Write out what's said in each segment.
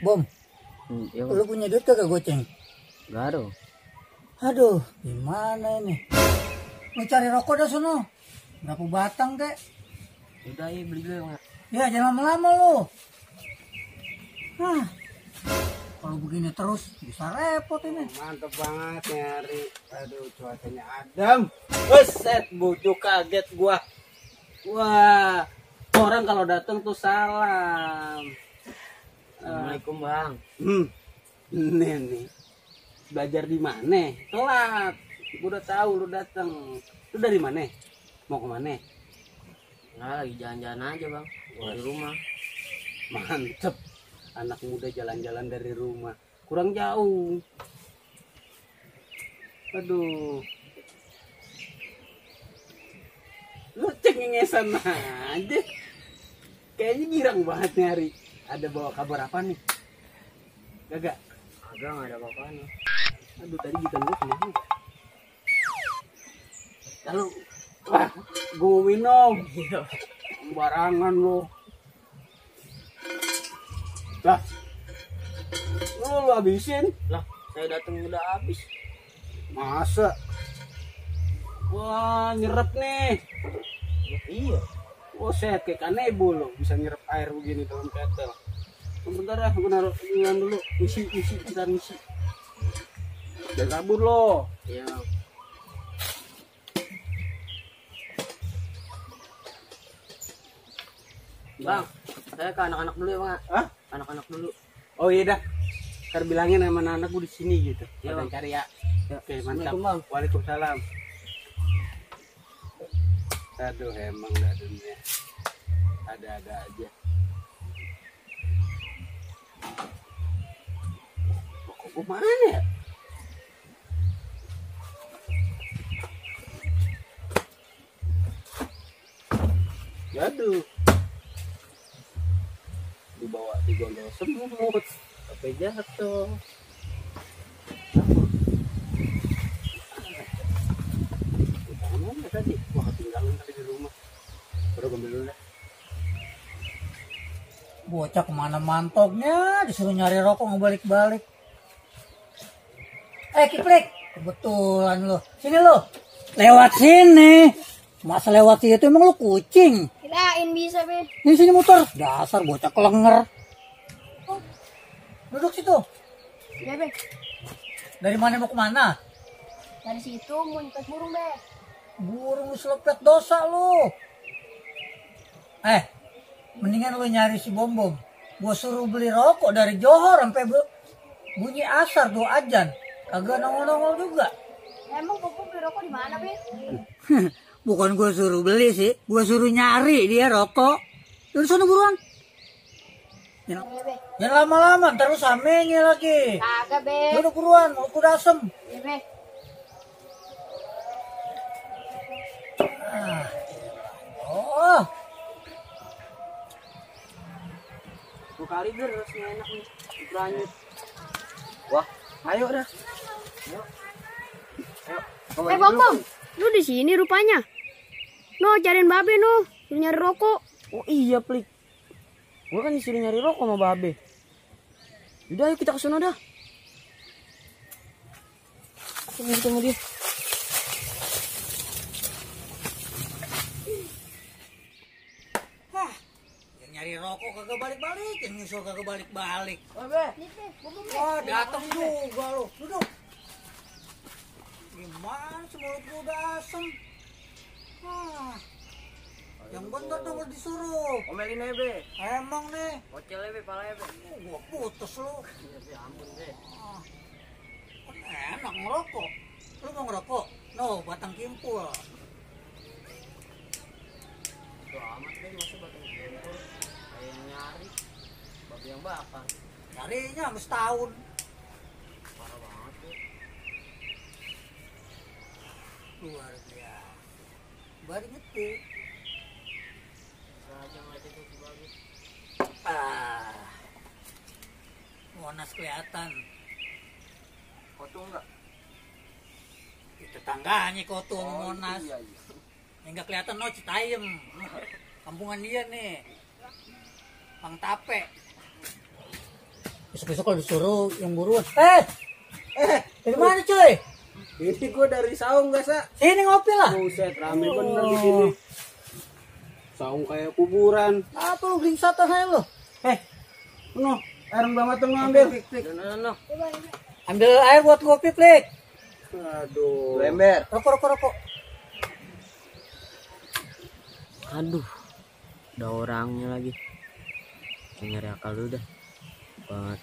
Bom, Iya, lu punya duit kagak goceng? gak ada. Aduh, gimana ini? Lu cari rokok dah sono. Berapa batang kek? Udah ya beli dulu ya. Ya jangan lama-lama lu. Hah, kalau begini terus bisa repot ini. Mantep banget nyari. Aduh, cuacanya adem. Buset, bujuk kaget gua. Wah, orang kalau datang tuh salam. Assalamualaikum bang. Nih. Belajar di mana? Telat. Gua udah tahu lu datang. Lu dari mana? Mau ke mana? Nah, lagi jalan-jalan aja bang. Dari rumah. Mantep. Anak muda jalan-jalan dari rumah. Kurang jauh. Aduh. Lu cengengesan aja. Kayaknya girang banget nyari. Ada bawa kabar apa nih? Gak. Agak nggak ada apa-apanya. Aduh, tadi kita gue kemana? Lalu, wah, gue mau minum. Barangan lo. Lah, lu habisin? Lah, saya datang udah habis. Masa? Wah, nyerep nih. Iya. Wah, set kayak kanebo lo. Bisa nyerep air begini dalam ketel. Sebentar ya, gue naruh inian dulu. Isi, kita isi. Jangan kabur lo. Iya. Bang, saya ke anak-anak dulu ya bang. Hah? Anak-anak dulu. Oh iya dah. Ntar bilangin sama anak gue di sini gitu. Iya, Bang. Bang. Cari ya. Oke, mantap. Assalamualaikum, Bang. Waalaikumsalam. Aduh, emang dah dunia. Ada-ada aja. Kok gue mana ya? Aduh. Dibawa digondol semut. Sampai jatuh. Mana tadi? Wah, ketinggalan tadi di rumah. Baru ambil dulu deh. Bocah kemana mantoknya, disuruh nyari rokok nggak balik-balik. Kiplik, kebetulan lo. Sini lo. Lewat sini. Masa lewat situ emang lo kucing? Kirain bisa, Be. Ini sini motor. Dasar bocah kelenger. Oh, duduk situ. Ya, Be. Dari mana mau kemana? Dari situ mau nyepet burung, Be. Burung selepet dosa lo. Mendingan lo nyari si Bom-Bom. Gua suruh beli rokok dari Johor sampai bunyi asar tuh ajan. Kagak nongol-nongol juga. Emang Bobo beli rokok di mana, Be? Bukan gue suruh beli sih, gue suruh nyari dia rokok. Dari sana buruan. Ya, Be. Jangan lama-lama, ntar lu samenya lagi. Kagak, Be. Udah buruan, aku udah asem. Ya, Be. Oh, Dua kali ber, rasanya enak nih. Beranyut. Wah, ayo dah. Ayo. Bom, lu di sini rupanya. No, cariin Babe, no. Suruh nyari rokok. Oh iya, Plik. Gua kan disuruh nyari rokok sama Babe. Udah, ayo kita ke sana dah. Aku mau ketemu dia. yang nyari rokok kagak balik-balik, yang nyusul kagak balik-balik. Babe. Nih, Be. Bobo, Be. Wah, datang juga lo. Duduk. Gimana sih mulut lu udah asem? Yang bener dong lu disuruh. Omelin aja, Be. Emang nih, Kocel aja, Be, palanya, Be. gua putus lu. Iya, Be, ampun, Be. Kan enak ngerokok. Lu mau ngerokok? No, batang kimpul. Tuh amat, Be, masa batang jempol. Kayak yang nyari. Babe yang bakar. Nyarinya habis tahun. Parah banget, Be. Luar biasa. Baru ngetik. Sengaja ngeliatin tuh si Babe. Monas kelihatan. Kotu enggak? Tetangganya kok tuh sama Monas. Iya. Yang nggak kelihatan no Citayam. Kampungan dia nih. Pang Tape. Besok-besok kalau disuruh yang buruan. Dari mana cuy? Ini gue dari Saung gak, Sa? Sini ngopi lah. Buset, rame bener di sini. Saung kayak kuburan. Apa lu blingsatan aja lu? Noh, air mbak mateng ambil. No. Ambil air buat kopi, Plik. Aduh. Lember. Rokok. Aduh. Ada orangnya lagi. Saya nyari akal dulu dah. Banget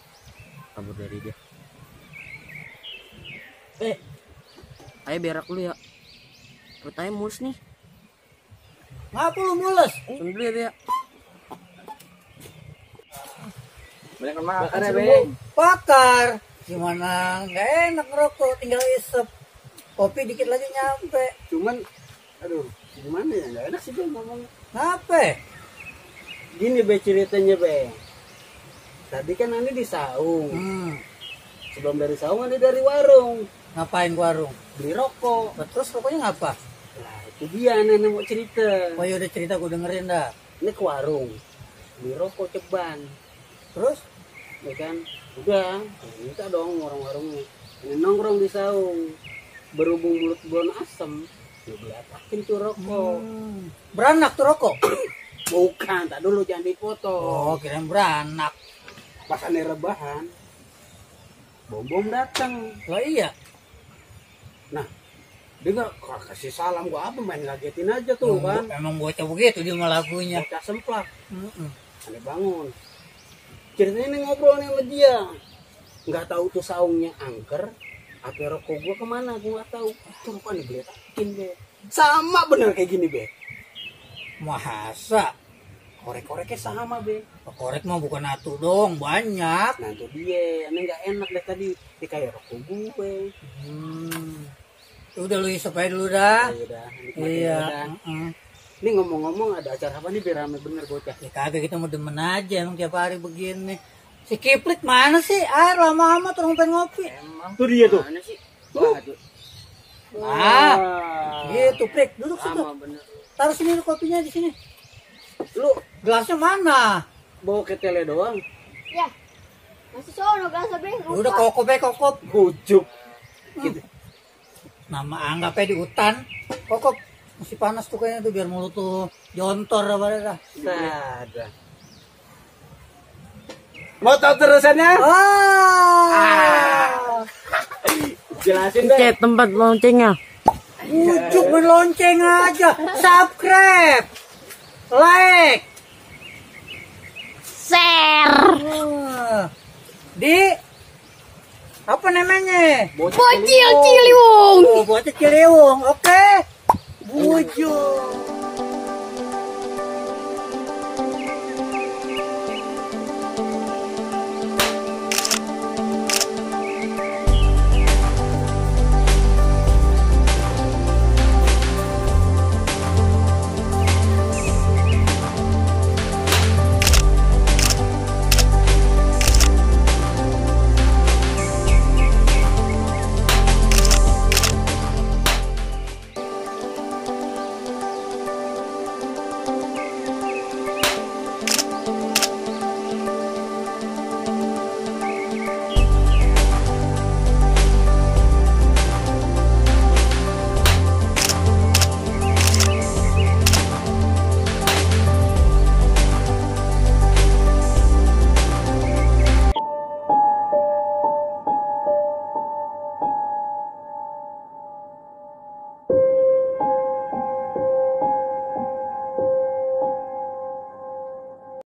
kabur dari dia. Ayo berak dulu ya. Perut aja mulus nih. Ngapa lu mules? Tunggu dulu ya, Be. Banyak Bakar ya, sih, Be. Bung. Bakar. Gimana? Nggak enak ngerokok, tinggal isep. Kopi dikit lagi nyampe. Cuman, aduh, gimana ya? Gak enak sih Be ngomong. Ngapa? Gini Be ceritanya Be. Tadi kan Ani di Saung. Sebelum dari Saung Ani dari warung. Ngapain ke warung? Beli rokok. Terus rokoknya ngapa? Nah itu dia nenek mau cerita. Oh ya udah cerita gue dengerin dah. Ini ke warung. Beli rokok ceban. Terus? Ya kan? Udah. Minta dong orang warungnya. Ini nongkrong di Saung. Berhubung mulut bulan asem. Ya beli tuh rokok. Beranak tuh rokok? Bukan. Tak dulu jangan dipoto. Oh kirain beranak. Pas aneh rebahan. Bom datang. Lah iya. Nah, dia nggak kasih salam gua apa main ngagetin aja tuh kan. Emang bocah begitu dia mah lagunya. Bocah semplak. Aneh bangun. Ceritanya ini ngobrol nih sama dia. Nggak tahu tuh saungnya angker. Apa rokok gua kemana? Gua nggak tahu. Tuh rokok nih geletakin Be. Sama bener kayak gini Be. Masa? Korek-koreknya sama Be. Korek mah bukan satu dong, banyak. Nah itu dia. Aneh nggak enak deh tadi. Dia kayak rokok gue. Udah lu isep aja dulu dah. Ya udah. Nikmatin Iya. aja. Ini ngomong-ngomong ada acara apa nih biar rame bener bocah. Ya kagak, kita mau demen aja emang tiap hari begini. Si Kiplik mana sih? Air lama amat orang pengen ngopi. Emang. Tuh dia tuh. Mana sih? Tuh. Waduh. Gitu, Plik. Duduk situ. Sama bener. Taruh sini kopinya di sini. Lu Gelasnya mana? bawa ke tele doang. Ya. Masih sono gelas Be. Udah kokop. Kucuk. Gitu. Nama anggapnya di hutan. Kokop. Masih panas tuh kayaknya tuh biar mulut tuh jontor apa dah. Ada. Mau tahu terusannya? Jelasin deh. Cek tempat loncengnya. Ujuk berlonceng aja. Subscribe. Like. Share. Di apa namanya? Bocil Ciliwung. Oh, bocil Ciliwung. Oke. Bujur.